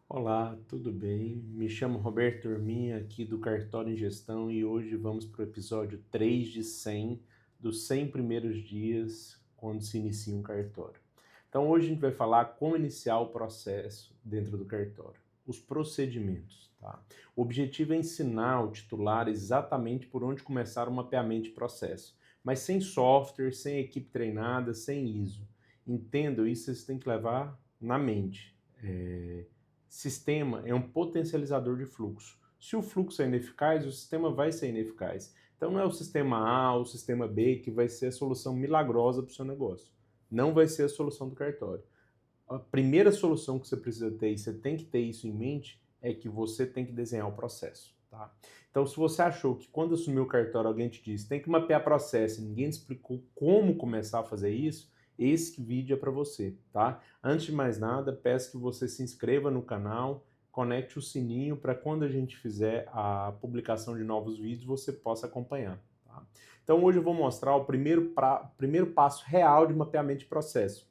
Olá, tudo bem? Me chamo Roberto Urminha, aqui do Cartório em Gestão, e hoje vamos para o episódio 3 de 100, dos 100 primeiros dias quando se inicia um cartório. Então, hoje a gente vai falar como iniciar o processo dentro do cartório, os procedimentos, tá? O objetivo é ensinar o titular exatamente por onde começar o mapeamento de processo, mas sem software, sem equipe treinada, sem ISO. Entendo isso, vocês têm que levar na mente. Sistema é um potencializador de fluxo. Se o fluxo é ineficaz, o sistema vai ser ineficaz. Então não é o sistema A ou o sistema B que vai ser a solução milagrosa para o seu negócio. Não vai ser a solução do cartório. A primeira solução que você precisa ter, e você tem que ter isso em mente, é que você tem que desenhar o processo. Tá? Então, se você achou que quando assumiu o cartório alguém te disse tem que mapear processo e ninguém te explicou como começar a fazer isso, esse vídeo é para você, tá? Antes de mais nada, peço que você se inscreva no canal, conecte o sininho para quando a gente fizer a publicação de novos vídeos você possa acompanhar. Tá? Então, hoje eu vou mostrar o primeiro passo real de mapeamento de processo,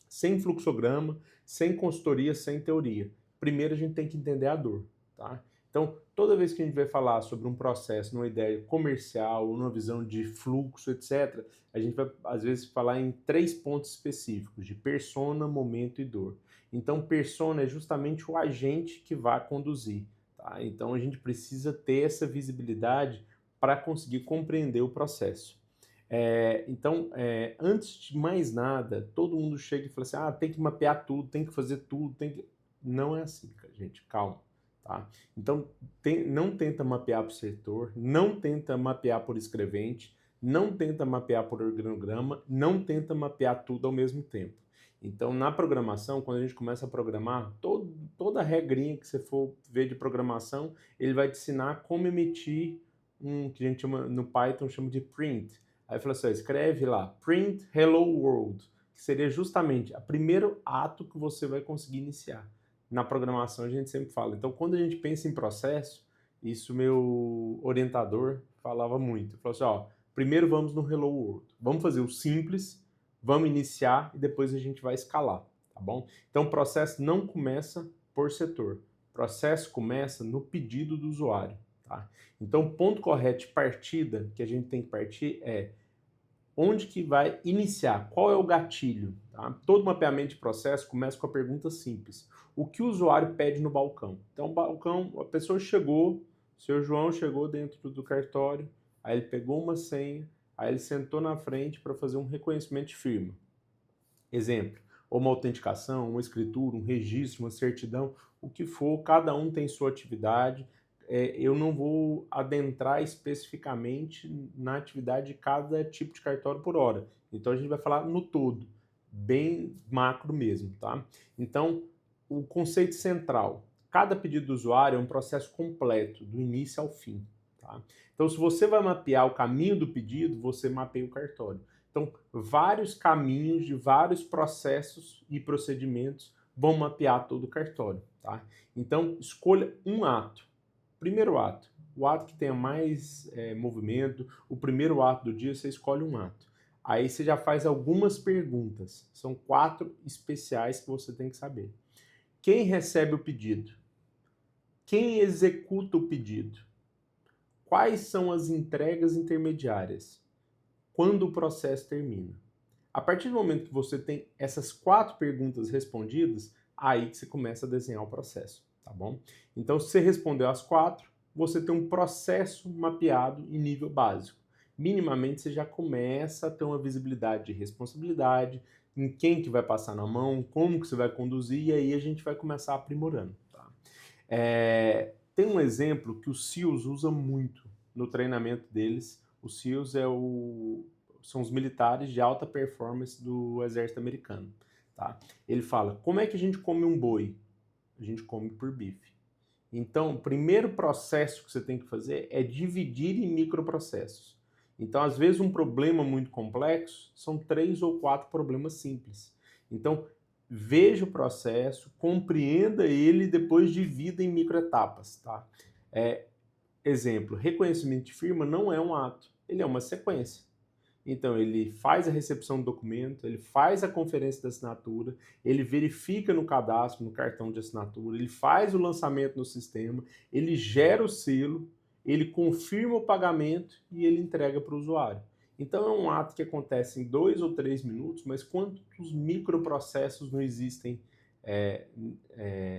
sem fluxograma, sem consultoria, sem teoria. Primeiro a gente tem que entender a dor, tá? Então, toda vez que a gente vai falar sobre um processo, numa ideia comercial, numa visão de fluxo, etc., a gente vai, às vezes, falar em 3 pontos específicos, de persona, momento e dor. Então, persona é justamente o agente que vai conduzir, tá? Então, a gente precisa ter essa visibilidade para conseguir compreender o processo. Antes de mais nada, todo mundo chega e fala assim, tem que mapear tudo, tem que fazer tudo, tem que... Não é assim, gente, calma, tá? Então, não tenta mapear por setor, não tenta mapear por escrevente, não tenta mapear por organograma, não tenta mapear tudo ao mesmo tempo. Então, na programação, quando a gente começa a programar, toda a regrinha que você for ver de programação, ele vai te ensinar como emitir que a gente chama, no Python, chama de print. Aí fala assim, escreve lá, print hello world, que seria justamente o primeiro ato que você vai conseguir iniciar. Na programação a gente sempre fala. Então, quando a gente pensa em processo, isso meu orientador falava muito. Ele falou assim, primeiro vamos no hello world. Vamos fazer o simples, vamos iniciar e depois a gente vai escalar, tá bom? Então, o processo não começa por setor. O processo começa no pedido do usuário, tá? Então, o ponto correto de partida que a gente tem que partir é onde que vai iniciar, qual é o gatilho. Tá? Todo mapeamento de processo começa com a pergunta simples. O que o usuário pede no balcão? Então, o balcão, a pessoa chegou, o seu João chegou dentro do cartório, aí ele pegou uma senha, aí ele sentou na frente para fazer um reconhecimento de firma. Exemplo, ou uma autenticação, uma escritura, um registro, uma certidão, o que for, cada um tem sua atividade. Eu não vou adentrar especificamente na atividade de cada tipo de cartório por hora. Então a gente vai falar no todo, bem macro mesmo, tá? Então, o conceito central, cada pedido do usuário é um processo completo, do início ao fim, tá? Então, se você vai mapear o caminho do pedido, você mapeia o cartório. Então, vários caminhos de vários processos e procedimentos vão mapear todo o cartório, tá? Então, escolha um ato. Primeiro ato, o ato que tenha mais movimento, o primeiro ato do dia, você escolhe um ato. Aí você já faz algumas perguntas. São 4 especiais que você tem que saber. Quem recebe o pedido? Quem executa o pedido? Quais são as entregas intermediárias? Quando o processo termina? A partir do momento que você tem essas 4 perguntas respondidas, aí que você começa a desenhar o processo, tá bom? Então, se você respondeu as 4, você tem um processo mapeado em nível básico. Minimamente, você já começa a ter uma visibilidade de responsabilidade, em quem que vai passar na mão, como que você vai conduzir, e aí a gente vai começar aprimorando, tá? Tem um exemplo que o SEALs usa muito no treinamento deles. O SEALs são os militares de alta performance do exército americano. Tá? Ele fala, como é que a gente come um boi? A gente come por bife. Então, o primeiro processo que você tem que fazer é dividir em microprocessos. Então, às vezes, um problema muito complexo são 3 ou 4 problemas simples. Então, veja o processo, compreenda ele e depois divida em microetapas. Tá? Exemplo, reconhecimento de firma não é um ato, ele é uma sequência. Então, ele faz a recepção do documento, ele faz a conferência de assinatura, ele verifica no cadastro, no cartão de assinatura, ele faz o lançamento no sistema, ele gera o selo, ele confirma o pagamento e ele entrega para o usuário. Então, é um ato que acontece em 2 ou 3 minutos, mas quantos microprocessos não existem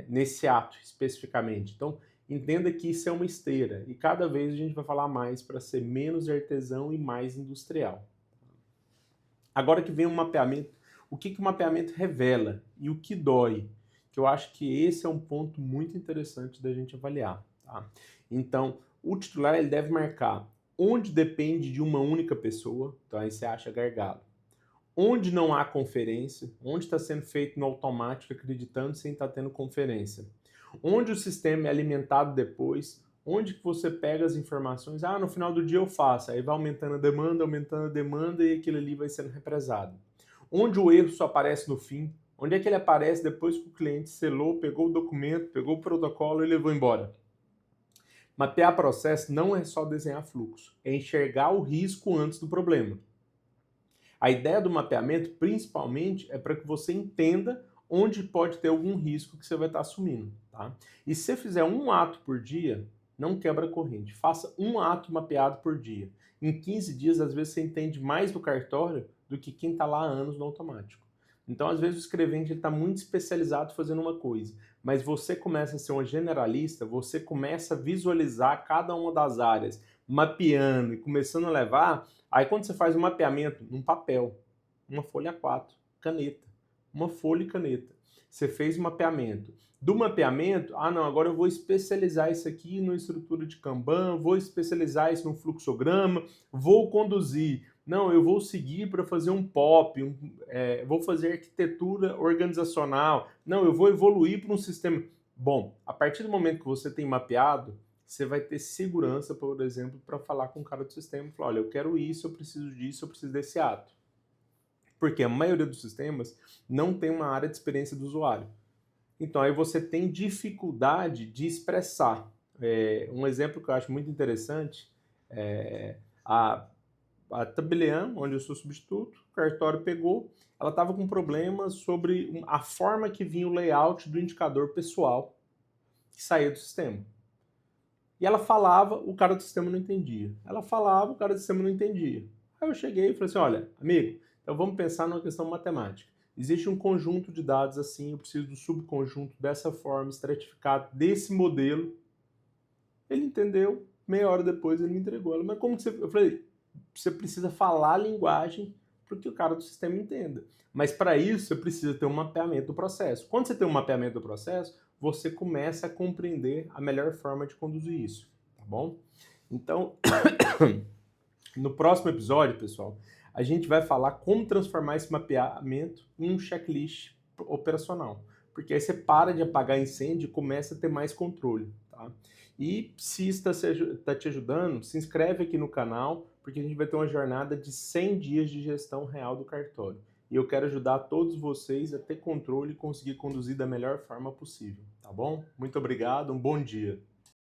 nesse ato especificamente? Então, entenda que isso é uma esteira e cada vez a gente vai falar mais para ser menos artesão e mais industrial. Agora que vem o mapeamento, o que o mapeamento revela e o que dói, que eu acho que esse é um ponto muito interessante da gente avaliar. Tá? Então, o titular ele deve marcar onde depende de uma única pessoa, então aí você acha gargalo. Onde não há conferência, onde está sendo feito no automático, acreditando sem estar tendo conferência. Onde o sistema é alimentado depois, onde que você pega as informações, no final do dia eu faço, aí vai aumentando a demanda e aquilo ali vai sendo represado. Onde o erro só aparece no fim, onde é que ele aparece depois que o cliente selou, pegou o documento, pegou o protocolo e levou embora. Mapear processo não é só desenhar fluxo, é enxergar o risco antes do problema. A ideia do mapeamento, principalmente, é para que você entenda onde pode ter algum risco que você vai estar assumindo. Tá? E se você fizer um ato por dia, não quebra a corrente. Faça um ato mapeado por dia. Em 15 dias, às vezes, você entende mais do cartório do que quem está lá há anos no automático. Então, às vezes, o escrevente está muito especializado fazendo uma coisa, mas você começa a ser um generalista, você começa a visualizar cada uma das áreas, mapeando e começando a levar. Aí, quando você faz um mapeamento num papel, uma folha A4, caneta, uma folha e caneta, você fez o mapeamento. Do mapeamento, não, agora eu vou especializar isso aqui numa estrutura de Kanban, vou especializar isso num fluxograma, vou conduzir. Não, eu vou seguir para fazer um POP, vou fazer arquitetura organizacional. Não, eu vou evoluir para um sistema. Bom, a partir do momento que você tem mapeado, você vai ter segurança, por exemplo, para falar com o cara do sistema e falar, olha, eu quero isso, eu preciso disso, eu preciso desse ato. Porque a maioria dos sistemas não tem uma área de experiência do usuário. Então, aí você tem dificuldade de expressar. Um exemplo que eu acho muito interessante é a Tabelian, onde eu sou substituto, o cartório pegou, ela estava com problemas sobre a forma que vinha o layout do indicador pessoal que saía do sistema. E ela falava, o cara do sistema não entendia. Ela falava, o cara do sistema não entendia. Aí eu cheguei e falei assim, olha, amigo, então vamos pensar numa questão matemática. Existe um conjunto de dados assim, eu preciso do subconjunto dessa forma, estratificado, desse modelo. Ele entendeu, meia hora depois ele me entregou. Mas como que você... Eu falei, você precisa falar a linguagem para que o cara do sistema entenda. Mas para isso você precisa ter um mapeamento do processo. Quando você tem um mapeamento do processo, você começa a compreender a melhor forma de conduzir isso, tá bom? Então, no próximo episódio, pessoal, a gente vai falar como transformar esse mapeamento em um checklist operacional. Porque aí você para de apagar incêndio e começa a ter mais controle, tá? E se isso está te ajudando, se inscreve aqui no canal, porque a gente vai ter uma jornada de 100 dias de gestão real do cartório. E eu quero ajudar todos vocês a ter controle e conseguir conduzir da melhor forma possível, tá bom? Muito obrigado, um bom dia.